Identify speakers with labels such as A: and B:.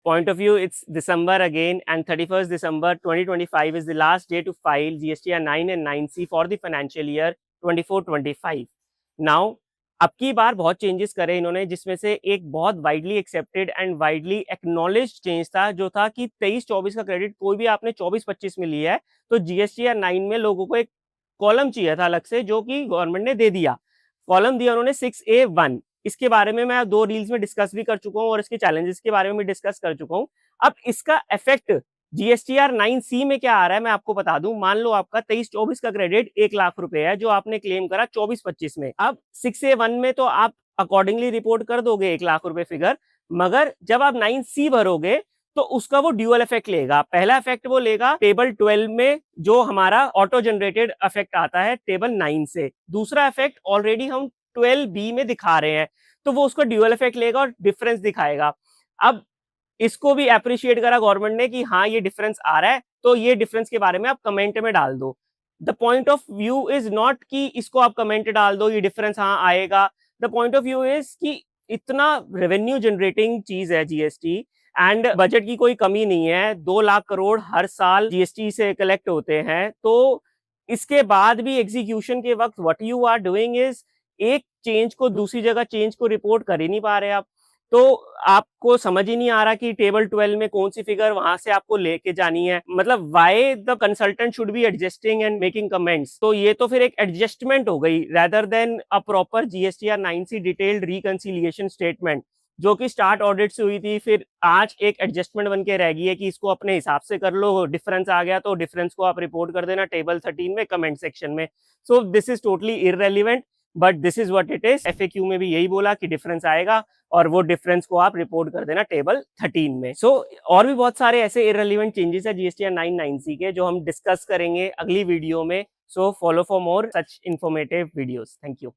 A: point of view, it's December again, and 31st December 2025 is the last day to file GSTR 9 and 9C for the financial year 24-25. Now, अब की बार बहुत changes करे इन्होंने, जिसमें से एक बहुत widely accepted and widely acknowledged change था, जो था कि 23-24 का क्रेडिट कोई भी आपने 24-25 में लिया है तो जीएसटीआर 9 में लोगों को एक कॉलम चाहिए था अलग से, जो कि गवर्नमेंट ने दे दिया। कॉलम दिया उन्होंने 6A1। इसके बारे में मैं 2 रील्स में डिस्कस भी कर चुका हूँ और इसके चैलेंजेस के बारे में भी डिस्कस कर चुका हूँ। अब इसका इफेक्ट जीएसटीआर 9C में क्या आ रहा है मैं आपको बता दूं। मान लो आपका 23-24 का क्रेडिट 1 लाख रुपए है जो आपने क्लेम करा 24-25 में। अब 6A1 में तो आप अकॉर्डिंगली रिपोर्ट कर दोगे 1 लाख रुपए फिगर, मगर जब आप 9C भरोगे तो उसका वो ड्यूअल इफेक्ट लेगा। पहला इफेक्ट वो लेगा टेबल 12 में, जो हमारा ऑटो जनरेटेड इफेक्ट आता है टेबल 9 से। दूसरा इफेक्ट ऑलरेडी हम 12B में दिखा रहे हैं, तो वो उसको ड्यूअल इफेक्ट लेगा और डिफरेंस दिखाएगा। अब इसको भी अप्रिशिएट करा गवर्नमेंट ने कि हाँ ये डिफरेंस आ रहा है, तो ये डिफरेंस के बारे में आप कमेंट में डाल दो। The point of view is not कि इसको आप कमेंट डाल दो ये डिफरेंस हाँ आएगा। The point of view is कि इतना रेवेन्यू जनरेटिंग चीज है जीएसटी, एंड बजट की कोई कमी नहीं है। 2 लाख करोड़ हर साल जीएसटी से कलेक्ट होते हैं, तो इसके बाद भी एग्जीक्यूशन के वक्त what you are doing is एक चेंज को दूसरी जगह चेंज को रिपोर्ट कर ही नहीं पा रहे आप। तो आपको समझ ही नहीं आ रहा कि टेबल 12 में कौन सी फिगर वहां से आपको लेके जानी है। मतलब why the consultant should be adjusting and making comments. तो ये तो फिर एक एडजस्टमेंट हो गई rather than a proper GSTR 9C detailed reconciliation statement, जो कि स्टार्ट ऑडिट से हुई थी। फिर आज एक एडजस्टमेंट बन के रह गई है कि इसको अपने हिसाब से कर लो, डिफरेंस आ गया तो डिफरेंस को आप रिपोर्ट कर देना टेबल 13 में कमेंट सेक्शन में। So this is totally irrelevant, but this is what it is. FAQ में भी यही बोला कि डिफरेंस आएगा और वो डिफरेंस को आप रिपोर्ट कर देना टेबल 13 में। सो और भी बहुत सारे ऐसे इररेलेवेंट चेंजेस है जीएसटीआर 9 9C के, जो हम डिस्कस करेंगे अगली वीडियो में। So follow for more such informative videos. Thank you.